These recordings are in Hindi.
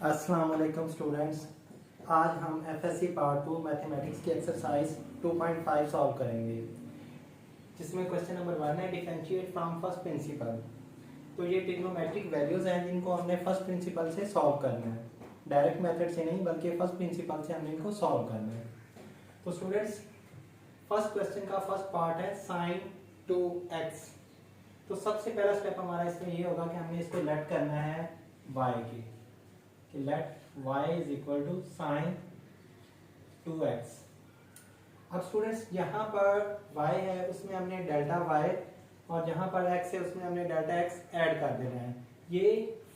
अस्सलाम वालेकुम स्टूडेंट्स। आज हम एफएससी पार्ट 2 मैथमेटिक्स की एक्सरसाइज 2.5 सॉल्व करेंगे, जिसमें क्वेश्चन नंबर 1 है डिफरेंशिएट फ्रॉम फर्स्ट प्रिंसिपल। तो ये ट्रिग्नोमेट्रिक वैल्यूज हैं जिनको हमने फर्स्ट प्रिंसिपल से सॉल्व करना है, डायरेक्ट मेथड से नहीं बल्कि फर्स्ट प्रिंसिपल से हमने इनको सॉल्व करना है। तो स्टूडेंट्स, फर्स्ट क्वेश्चन का फर्स्ट पार्ट है साइन 2x। तो सबसे पहला स्टेप हमारा इसमें ये होगा कि हमने इसको लेट करना है y की, कि let y is equal to sine 2x। अब स्टूडेंट्स, यहाँ पर y है उसमें हमने डेल्टा y और जहाँ पर x है उसमें हमने डेल्टा x ऐड कर देना है। ये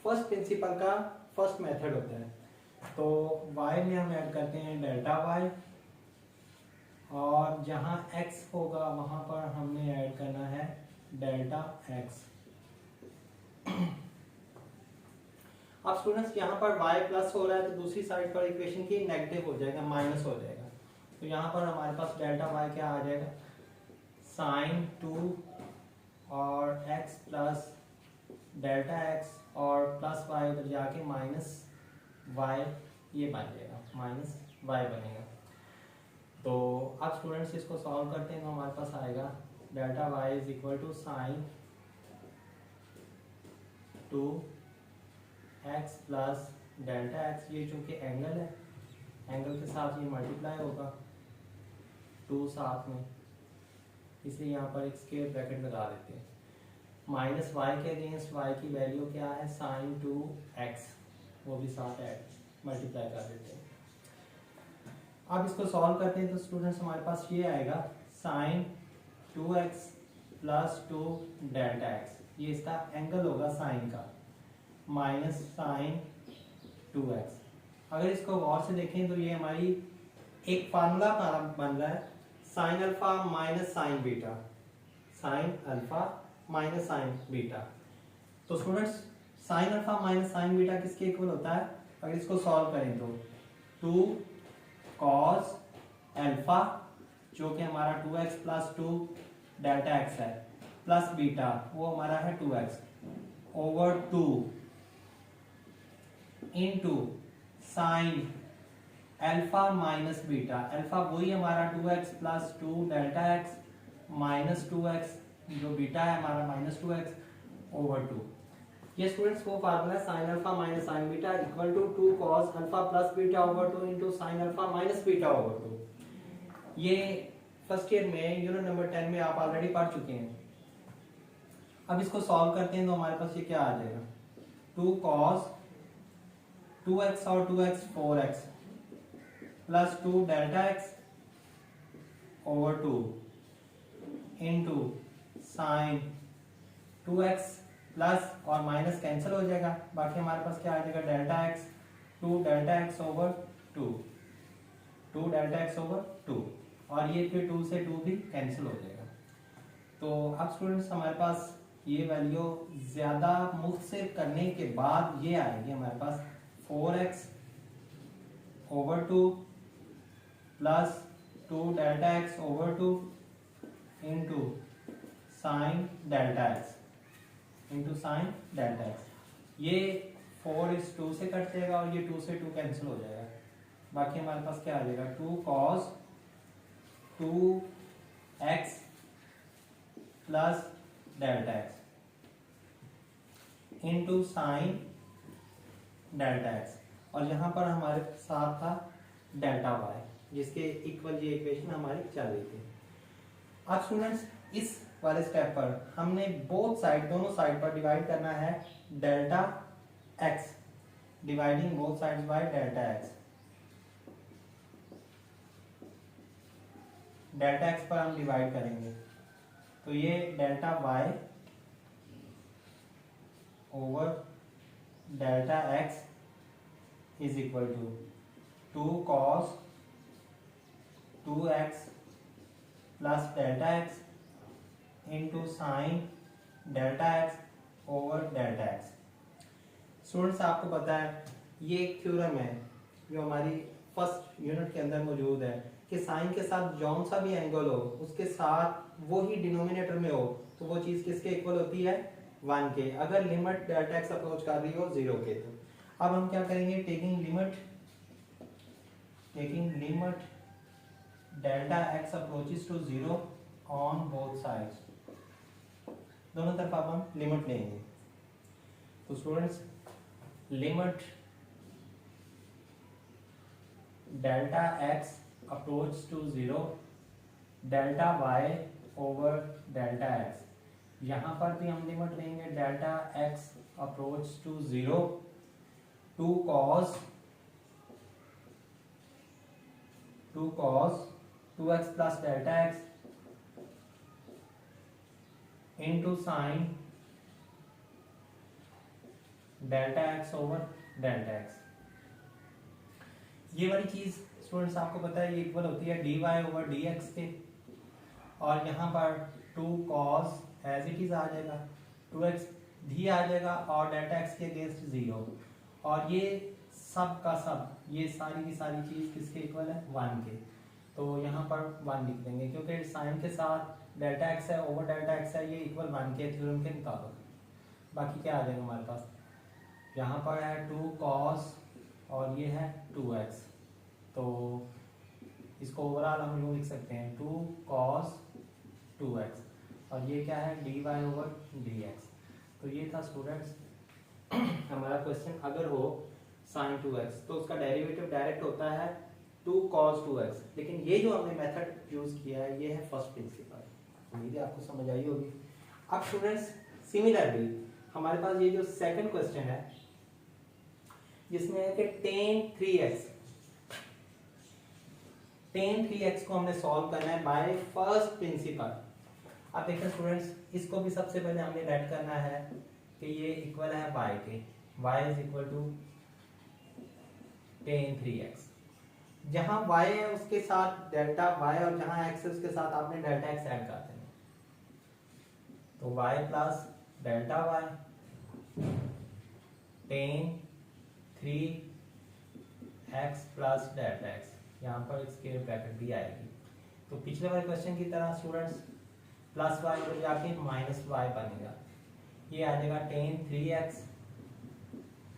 फर्स्ट प्रिंसिपल का फर्स्ट मेथड होता है। तो y में हम ऐड करते हैं डेल्टा y और जहाँ x होगा वहाँ पर हमने ऐड करना है डेल्टा x। अब स्टूडेंट्स, यहाँ पर y प्लस हो रहा है तो दूसरी साइड पर इक्वेशन की नेगेटिव हो जाएगा, माइनस हो जाएगा। तो यहाँ पर हमारे पास डेल्टा y क्या आ जाएगा, साइन 2 और x प्लस डेल्टा x और प्लस y उधर जाके माइनस y, ये बन जाएगा माइनस y बनेगा। तो अब स्टूडेंट्स इसको सॉल्व करते हैं तो हमारे पास आएगा delta y is equal to sine 2 x plus delta x। ये चूंकि एंगल है, एंगल के साथ ये मल्टीप्लाई होगा 2 साथ में, इसलिए यहाँ पर एक स्क्वायर ब्रैकेट लगा देते हैं। माइनस y के अगेंस्ट y की वैल्यू क्या है, साइन 2x, वो भी साथ ऐड मल्टीप्लाई कर देते हैं। अब इसको सॉल्व करते हैं तो स्टूडेंट्स हमारे पास ये आएगा sign 2x plus 2 delta x, ये इसका एंगल होगा साइन का, माइनस साइन 2x। अगर इसको गौर से देखें तो ये हमारी एक फार्मूला बन रहा है, sine alpha minus sine beta, sine alpha minus sine beta. तो students, sine alpha minus sine beta किसके इक्वल होता है, अगर इसको सॉल्व करें तो 2 कॉस अल्फा, जो कि हमारा 2x प्लस 2 डेल्टा x है, प्लस बीटा वो हमारा है 2x over 2 into sine alpha minus beta. Alpha वही हमारा 2x plus 2 delta x minus 2x, जो बीटा है हमारा माइनस 2x ओवर 2। ये स्टूडेंट्स वो फार्मूला है sine alpha minus sine beta equal to 2 cos alpha plus beta over 2 into sine alpha minus beta over 2। ये फर्स्ट ईयर में यूनिट नंबर 10 में आप ऑलरेडी पढ़ चुके हैं। अब इसको सॉल्व करते हैं तो हमारे पास ये क्या आ जाएगा, 2 कॉस 2x और 2x 4x plus 2 delta x over 2 into sign 2x plus और माइनस कैंसिल हो जाएगा, बाकी हमारे पास क्या आ जाएगा delta x, 2 delta x over 2, 2 delta x over 2, और ये फिर 2 से 2 भी कैंसिल हो जाएगा। तो अब स्टूडेंट्स हमारे पास ये वैल्यू ज्यादा मुख्तसर करने के बाद ये आएगी हमारे पास 4x over 2 plus 2 delta x over 2 into sine delta x, into sine delta x। ये 4 इस 2 से कट जाएगा और ये 2 से 2 कैंसिल हो जाएगा, बाकी हमारे पास क्या आ जाएगा 2 cos 2x plus delta x into sine delta x, और यहाँ पर हमारे साथ था डेल्टा y, जिसके इक्वल ये इक्वेशन हमारी चल रही थी। अब स्टूडेंट्स, इस वाले स्टेप पर हमने बोथ साइड, दोनों साइड पर डिवाइड करना है delta x, dividing both sides by delta x। Delta x पर हम डिवाइड करेंगे तो ये delta y over delta x is equal to 2 cos 2x plus delta x into sine delta x over delta x। Students, आपको पता है ये एक थ्योरम है जो हमारी फर्स्ट यूनिट के अंदर मौजूद है कि साइन के साथ जौन सा भी एंगल हो उसके साथ वो ही डिनोमिनेटर में हो तो वो चीज़ किसके इक्वल होती है, 1 के। अगर लिमिट डेल्टा x अप्रोच कर रही हो 0 के, तो अब हम क्या करेंगे, taking limit delta x approaches to 0 on both sides, दोनों तरफ अब हम लिमिट लेंगे। तो students limit delta x approach to 0 delta Y over delta x, यहाँ पर भी हम लिमिट लेंगे delta x approach to 0 to cos 2x plus delta x into sine delta x over delta x. ये वाली चीज स्टूडेंट्स आपको पता है ये इक्वल होती है dy ओवर dx के, और यहाँ पर 2 cos एज इट इज आ जाएगा, 2x भी आ जाएगा और डेल्टा x के अगेंस्ट 0, और ये सब का सब, ये सारी की सारी चीज किसके इक्वल है, 1 के। तो यहाँ पर 1 लिख देंगे क्योंकि साइन के साथ डेल्टा एक्स है ओवर डेल्टा एक्स है, ये इक्वल 1 के थ्योरम के मुताबिक। बाकी क्या आ जाएगा हमारे पास, यहाँ पर है 2 cos और ये है 2x, तो इसको ओवरऑल हम यूँ लिख सकते हैं 2 cos 2x, और ये क्या है dy ओवर dx। तो ये था स्टूडेंट्स हमारा क्वेश्चन। अगर हो sin 2x तो उसका डेरिवेटिव डायरेक्ट होता है 2 cos 2x, लेकिन ये जो हमने मेथड यूज किया है ये है फर्स्ट प्रिंसिपल, उम्मीद है आपको समझ आई होगी। अब स्टूडेंट्स सिमिलरली हमारे पास ये जो सेकंड क्वेश्चन है जिसमें है कि tan 3x को हमने सॉल्व करना है बाय फर्स्ट प्रिंसिपल। अब देखिए स्टूडेंट्स इसको भी सबसे पहले हमने लेट करना है कि ये इक्वल है y के, y is equal to tan 3x। जहां y है उसके साथ डेल्टा y और जहां x है उसके साथ आपने डेल्टा x ऐड कर देना, तो y plus delta y tan 3x plus delta x, यहाँ पर स्क्वायर ब्रैकेट भी आएगी। तो पिछले वाले क्वेश्चन की तरह स्टूडेंट्स प्लस वाई को जाके माइनस वाई बनेगा, ये आ जाएगा tan 3x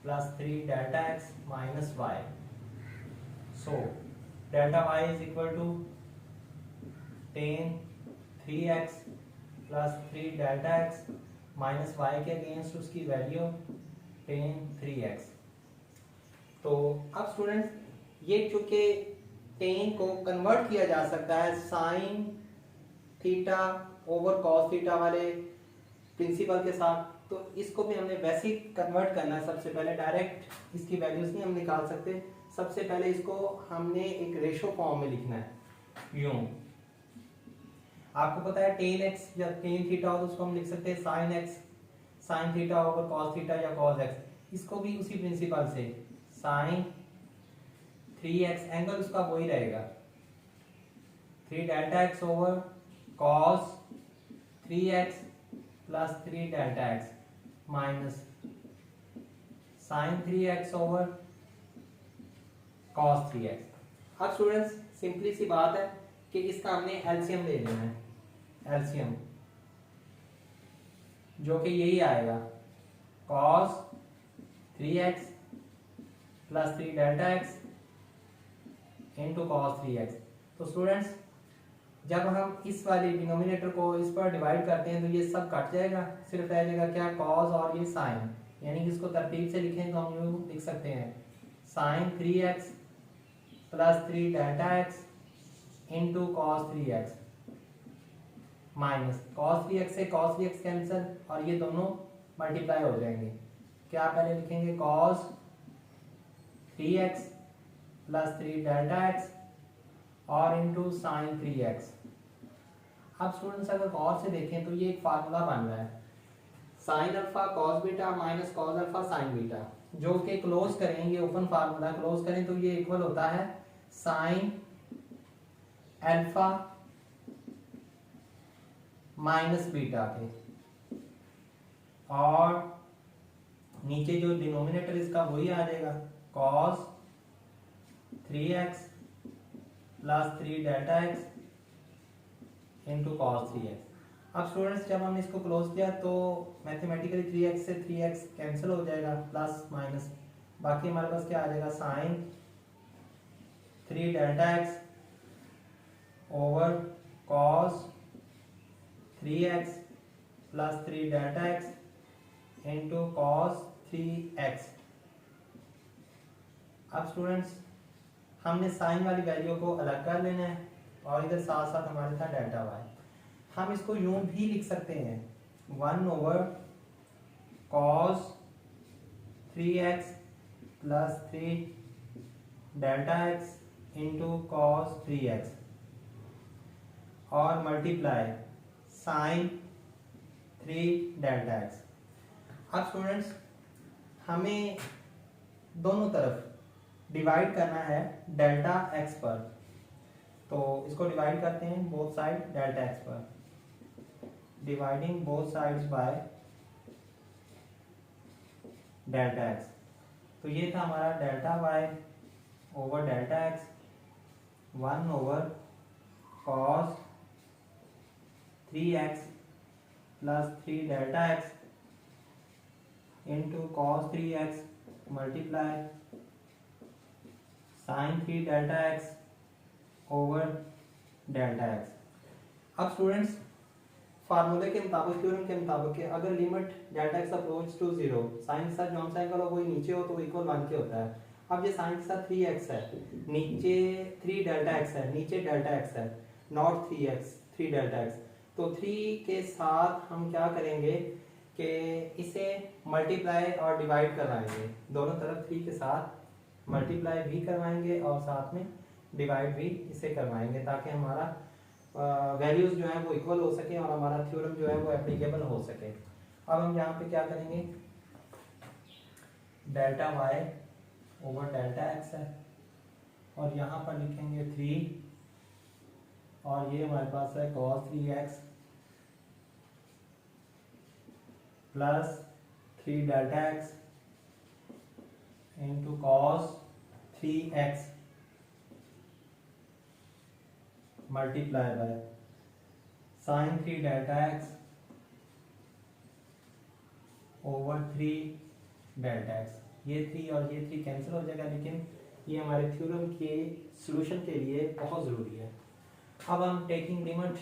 plus 3 delta x minus y. So delta y is equal to tan 3x plus 3 delta x minus y के अगेंस्ट उसकी वैल्यू tan 3x। तो अब स्टूडेंट्स ये चूंकि tan को कन्वर्ट किया जा सकता है sine theta over cos theta वाले प्रिंसिपल के साथ, तो इसको भी हमने वैसे ही कन्वर्ट करना है। सबसे पहले डायरेक्ट इसकी वैल्यूज नहीं हम निकाल सकते, सबसे पहले इसको हमने एक रेशो फॉर्म में लिखना है। यूं आपको पता है tan x या tan थीटा हो तो उसको हम लिख सकते हैं sin x sin theta over cos theta या cos x, इसको भी उसी प्रिंसिपल से sin 3x, एंगल उसका वही रहेगा 3 delta x over cos 3x plus 3 delta x minus sin 3x over cos 3x। अब स्टूडेंट्स सिंपली सी बात है कि इसका हमने एलसीएम ले लेना है, एलसीएम जो कि यही आएगा cos 3x plus 3 delta x into cos 3x। तो स्टूडेंट्स जब हम इस वाले डिनोमिनेटर को इस पर डिवाइड करते हैं तो ये सब कट जाएगा, सिर्फ रह जाएगा क्या cos और ये sin, यानी कि इसको तरतीब से लिखें तो हम यूँ लिख सकते हैं sin 3x plus 3 delta x into cos 3x minus cos 3x से cos 3x कैंसिल और ये दोनों मल्टीप्लाई हो जाएंगे। क्या पहले लिखेंगे cos 3x plus 3 delta x और इंटू sin 3x। अब स्टूडेंट्स अगर गौर से देखें तो ये एक फार्मूला बन रहा है sin alpha cos beta minus cos alpha sin beta, जो कि क्लोज करेंगे ओपन फार्मूला क्लोज करें तो ये इक्वल होता है sin अल्फा माइनस बीटा के, और नीचे जो डिनोमिनेटर इसका वही आ जाएगा cos 3x plus 3 delta x into cos 3x। अब स्टूडेंट्स जब हमने इसको क्लोज किया तो मैथमेटिकली 3x से 3x कैंसिल हो जाएगा, प्लस माइनस बाकी हमारे पास क्या आ जाएगा, sine 3 delta x over cos 3x plus 3 delta x into cos 3x। अब स्टूडेंट्स हमने साइन वाली वैल्यू को अलग कर लेना है और इधर साथ साथ हमारे था डेल्टा वाई। हम इसको यूं भी लिख सकते हैं 1 over cos 3x plus 3 delta x into cos 3x और मल्टीप्लाई साइन 3 डेल्टा एक्स। अब स्टूडेंट्स हमें दोनों तरफ डिवाइड करना है डेल्टा एक्स पर, तो इसको डिवाइड करते हैं बोथ साइड डेल्टा एक्स पर, dividing both sides by delta x. तो ये था हमारा delta Y over delta x 1 over cos 3x plus 3 delta x into cos 3x multiply sine 3 delta x over delta x. अब स्टूडेंट्स फार्मूले के मुताबिक, थ्योरम के मुताबिक कि अगर limit delta x approach to 0, sine के साथ नॉन साइन का कोई नीचे हो तो वो इक्वल 1 के होता है। अब ये साइन के साथ 3x है, नीचे 3 डेल्टा एक्स है, नीचे डेल्टा एक्स है, नॉट 3x 3 डेल्टा एक्स। तो 3 के साथ हम क्या करेंगे कि इसे मल्टीप्लाई और डिवाइड करवाएंगे, दोनों तरफ 3 के साथ मल्टीप्लाई भी करवाएंगे और साथ में डिवाइड भी इसे करवाएंगे ताकि हमारा वैल्यूज जो है वो इक्वल हो सके और हमारा थ्योरम जो है वो एप्लीकेबल हो सके। अब हम यहाँ पे क्या करेंगे, delta Y over delta x है और यहाँ पर लिखेंगे 3 और ये हमारे पास है cos 3x plus 3 delta x into cos 3x multiply by sign 3 delta x over 3 delta x. ये 3 और ये 3 कैंसिल हो जाएगा, लेकिन ये हमारे थ्योरम के सॉल्यूशन के लिए बहुत ज़रूरी है। अब हम taking limit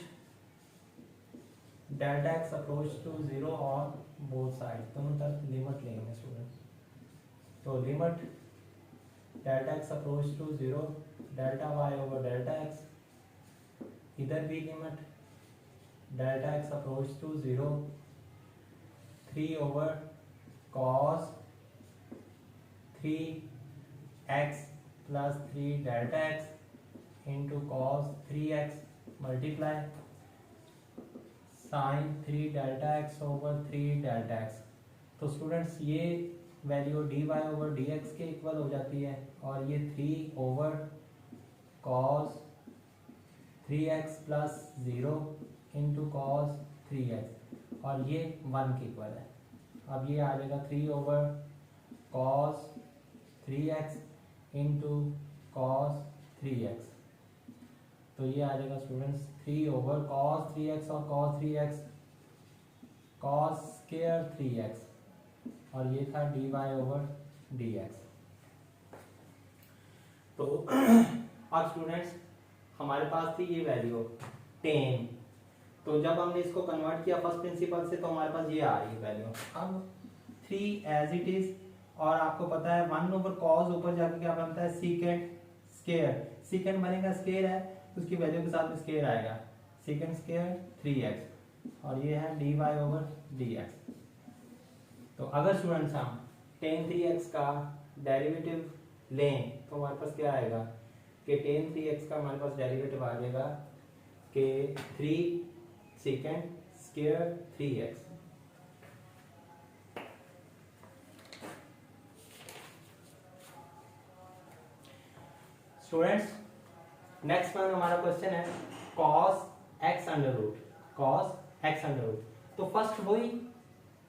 delta x approach to 0 और बोथ साइड, दोनों तरफ लिमिट लेंगे स्टूडेंट्स। तो limit delta x approach to 0 delta Y over delta x, इधर भी limit delta x approach to 0 3 over cos 3x plus 3 delta x into cos 3x multiply sine 3 delta x over 3 delta x. तो स्टूडेंट्स ये वैल्यू dy ओवर dx के इक्वल हो जाती है और ये 3 over cos 3x plus 0 into cos 3x और ये 1 के इक्वल है। अब ये आ जाएगा 3 over cos 3x into cos 3x। तो ये आ जाएगा स्टूडेंट्स 3 ओवर कॉस 3x और cos 3x cos square 3x और ये था dy ओवर dx। तो अब स्टूडेंट्स हमारे पास थी ये वैल्यू 10, तो जब हमने इसको कन्वर्ट किया फर्स्ट प्रिंसिपल से तो हमारे पास ये आ रही है वैल्यू। अब 3 एज इट इज, और आपको पता है 1 ओवर कॉस ऊपर जाके क्या बनता है सीकेंट स्क्वायर, सीकेंट बनेगा स्क्वायर है तो उसकी वैल्यू के साथ स्क्वायर आएगा, सीकेंट स्क्वायर 3x और ये है dy ओवर dx। तो अगर स्टूडेंट्स हम tan 3x का डेरिवेटिव लें तो हमारे पास क्या आएगा कि tan 3x का हमारे पास डेरिवेटिव आ जाएगा कि 3 second square 3x। Students next one हमारा क्वेश्चन है cos x under root, cos x under root. तो फर्स्ट वही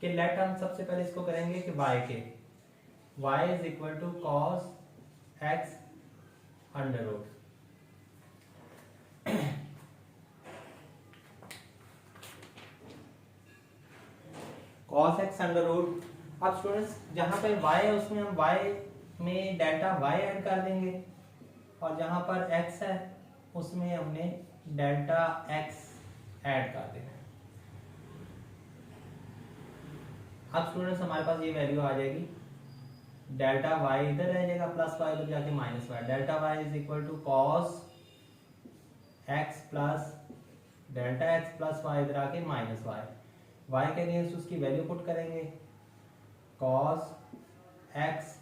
कि लेट हम सबसे पहले इसको करेंगे कि y के y is equal to cos x under root. cos x under root. अब स्टूडेंट्स जहां पे y है उसमें हम y में डेल्टा y ऐड कर देंगे और जहां पर x है उसमें हमने डेल्टा x ऐड कर देना है। अब स्टूडेंट्स हमारे पास ये वैल्यू आ जाएगी, डेल्टा y इधर रह जाएगा प्लस y इधर जाके minus y, delta y is equal to cos x plus delta x plus y इधर आके माइनस y के अगेंस्ट उसकी वैल्यू पुट करेंगे, cos x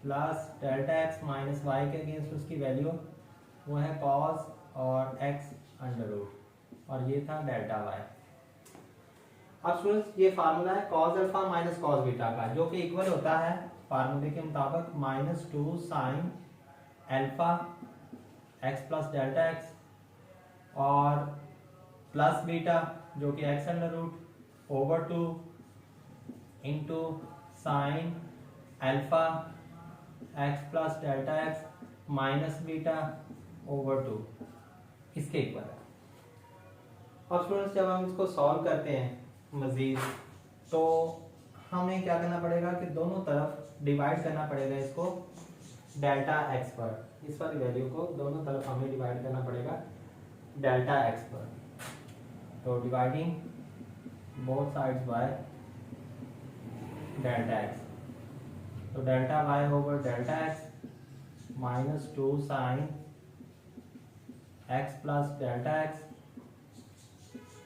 plus delta x minus y के अगेंस्ट उसकी वैल्यू वो है कॉस और x अंडर रूट और ये था डेल्टा y। अब स्टूडेंट्स ये फार्मूला है cos alpha minus cos beta का, जो कि इक्वल होता है फार्मूले के मुताबिक -2 sine alpha x plus delta x और प्लस बीटा जो कि x under root over 2 into sine alpha x plus delta x minus beta over 2 इसके इक्वल है। अब स्टूडेंट्स जब हम इसको सॉल्व करते हैं मजीद तो हमें क्या करना पड़ेगा कि दोनों तरफ डिवाइड करना पड़ेगा इसको डेल्टा x पर, इस वाली वैल्यू को दोनों तरफ हमें डिवाइड करना पड़ेगा डेल्टा x पर। तो dividing both sides by delta x, तो delta y over delta x -2 sine x plus delta x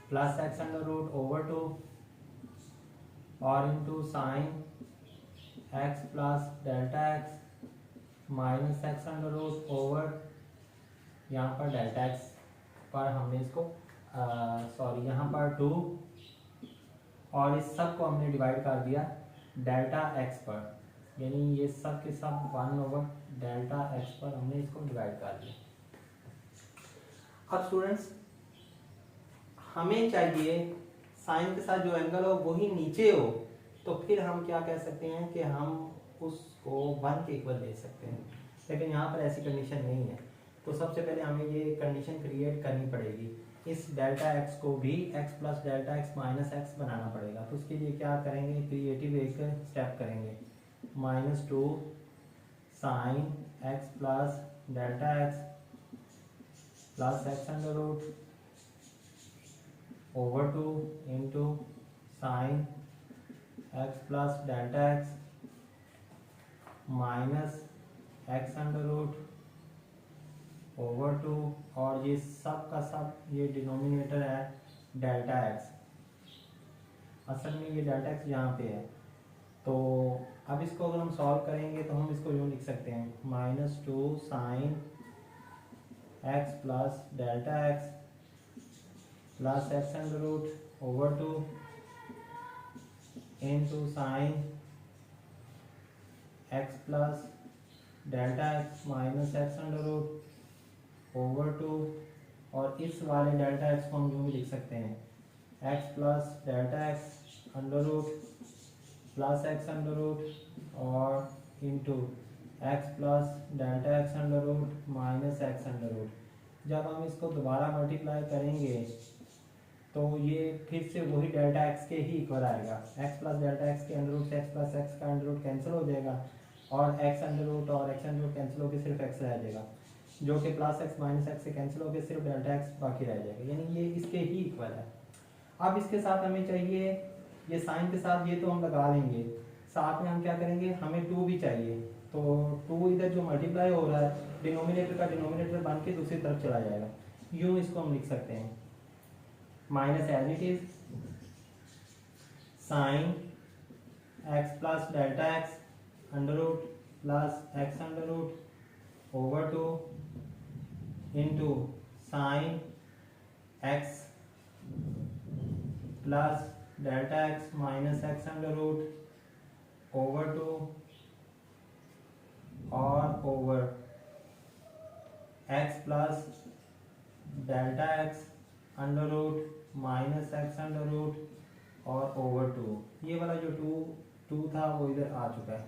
plus x under root over 2 और into sine x plus delta x minus x under root over यहाँ पर डेल्टा x पर हमने इसको यहाँ पर 2 और इस सब को हमने डिवाइड कर दिया डेल्टा x पर, यानी ये सब के सब 1 ओवर डेल्टा x पर हमने इसको डिवाइड कर दिया। अब स्टूडेंट्स हमें चाहिए साइन के साथ जो एंगल हो वही नीचे हो, तो फिर हम क्या कह सकते हैं कि हम उसको 1 के इक्वल ले सकते हैं, लेकिन यहाँ पर ऐसी कंडीशन नहीं है। तो सबसे पहले हमें ये कंडीशन क्रिएट करनी पड़ेगी, इस डेल्टा x को भी x plus delta x minus x बनाना पड़ेगा। तो उसके लिए क्या करेंगे, क्रिएटिव एक स्टेप करेंगे, -2 sine x plus delta x plus x under root over 2 into sine x plus delta x minus x under root over 2 और ये सब का सब ये डिनोमिनेटर है डेल्टा x, असल में ये डेल्टा x यहाँ पे है। तो अब इसको अगर हम सॉल्व करेंगे तो हम इसको यूँ लिख सकते हैं -2 sine x plus delta x plus x under root over 2 into sine x plus delta x minus x under root over 2 और इस वाले डेल्टा x को हम यूँ भी लिख सकते हैं x plus delta x under root plus x under root और into x plus delta x under root minus x under root. जब हम इसको दोबारा मल्टीप्लाई करेंगे तो ये फिर से वही डेल्टा x के ही इक्वल आएगा, x प्लस डेल्टा x के अंडर रूट से x प्लस x का अंडर रूट कैंसिल हो जाएगा और x अंडर रूट और x अंडर रूट कैंसिल होकर सिर्फ x रह जाएगा, जो कि प्लस x माइनस x से कैंसिल होकर सिर्फ डेल्टा x बाकी रह जाएगा, यानी ये इसके ही इक्वल है। अब इसके साथ हमें चाहिए ये साइन के साथ ये तो हम लगा लेंगे, साथ में हम क्या करेंगे, हमें 2 भी चाहिए, तो 2 इधर जो मल्टीप्लाई हो रहा है डिनोमिनेटर का डिनोमिनेटर बन के दूसरी तरफ चला जाएगा। यूँ इसको हम लिख सकते हैं minus as it is sine x plus delta x under root plus x under root over 2 into sine x plus delta x minus x under root over 2 और over x plus delta x under root minus x under root और ओवर 2। ये वाला जो 2 था वो इधर आ चुका है,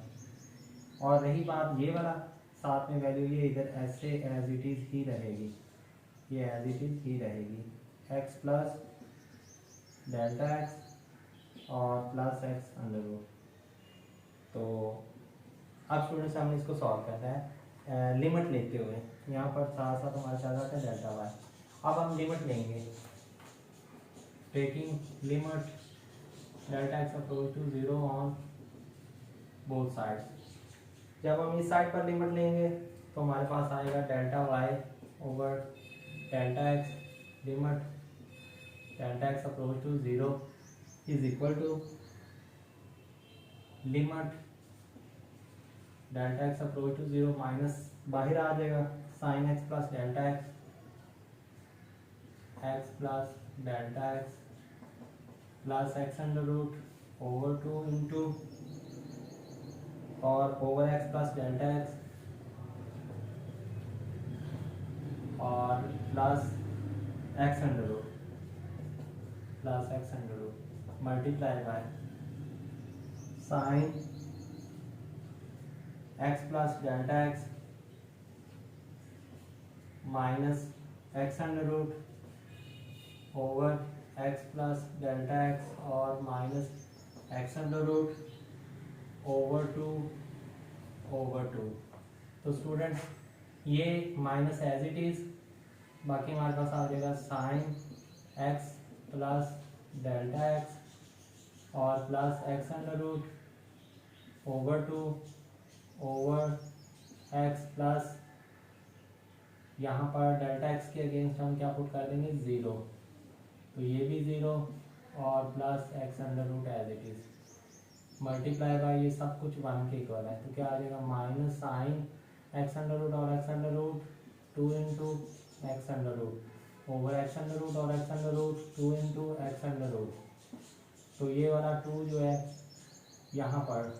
और रही बात ये वाला साथ में वैल्यू ये इधर ऐसे एज इट इज ही रहेगी, ये एज इट इज ही रहेगी x प्लस डेल्टा x और प्लस x अंडर रूट। तो अब स्टूडेंट्स हमने इसको सॉल्व करना है लिमिट लेते हुए। यहाँ पर साथ साथ हमारा चल रहा था डेल्टा वाई। अब हम लिमिट लेंगे, taking limit delta x approach to 0 on both sides. जब हम इस साइड पर लिमिट लेंगे तो हमारे पास आएगा delta Y over delta X limit delta x approach to 0 is equal to limit delta x approach to 0 minus बाहर आ जाएगा sine X plus delta X plus delta X plus x under root over 2 into और over X plus delta X और plus x under root multiply by sine X plus delta X minus x under root over X plus delta X और minus x under root over 2। तो स्टूडेंट्स ये माइनस एज इट इज, बाकी हमारे पास आ जाएगा sine X plus delta X और plus x under root over 2 over X plus यहाँ पर डेल्टा एक्स के अगेंस्ट हम क्या पुट कर देंगे 0, तो ये भी 0 और plus x under root as it is multiply by ये सब कुछ 1 के इक्वल है, तो क्या आ जाएगा minus sine X under root और X under root 2 into x under root over X under root और X under root 2 into x under root. तो ये वाला 2 जो है यहाँ पर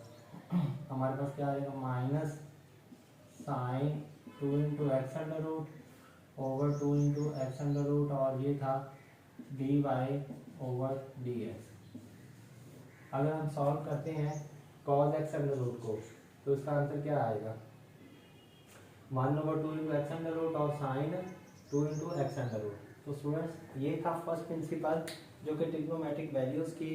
हमारे पास क्या आ जाएगा minus sine 2 into x under root over 2 into x under root और ये था d y over d x. अगर हम सॉल्व करते हैं कॉज एक्स अंडर रूट को तो इसका आंसर क्या आएगा 1/2 इंटू एक्स अंडर रूट और sine 2 into x under root. तो स्टूडेंट्स ये था फर्स्ट प्रिंसिपल जो कि ट्रिग्नोमेट्रिक वैल्यूज़ की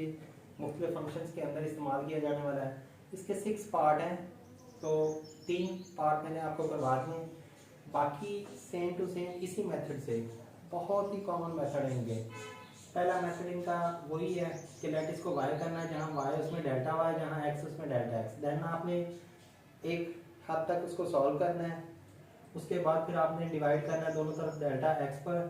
मुख्तलिफ फंक्शंस के अंदर इस्तेमाल किया जाने वाला है। इसके 6 पार्ट हैं, तो 3 पार्ट मैंने आपको करवा दिए, बाकी सेम टू सेम इसी मेथड से, बहुत ही कॉमन मेथड है इनके। पहला मेथड इनका वही है कि लैटिस को वाई करना है, जहाँ वाई उसमें डेल्टा वाई, जहाँ एक्स उसमें डेल्टा एक्स। देन आपने एक हद तक उसको सॉल्व करना है, उसके बाद फिर आपने डिवाइड करना है दोनों तरफ डेल्टा एक्स पर,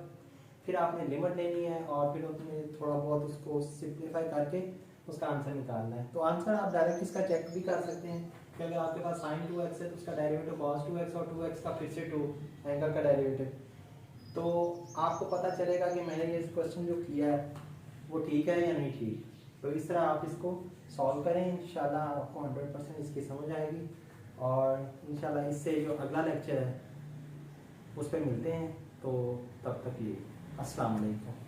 फिर आपने लिमिट लेनी है और फिर उसमें थोड़ा बहुत उसको सिंप्लीफाई करके उसका आंसर निकालना है। तो आंसर आप डायरेक्ट इसका चेक भी कर सकते हैं कि अगर आपके पास साइन 2x है तो उसका डेरिवेटिव cos 2x और 2x का फिर से 2 एंगल का डेरिवेटिव, तो आपको पता चलेगा कि मैंने ये क्वेश्चन जो किया है वो ठीक है या नहीं ठीक। तो इस तरह आप इसको सॉल्व करें, इंशाल्लाह आपको 100% इसकी समझ आएगी और इंशाल्लाह इससे जो अगला लेक्चर है उस पर मिलते हैं। तो तब तक ये अस्सलाम वालेकुम।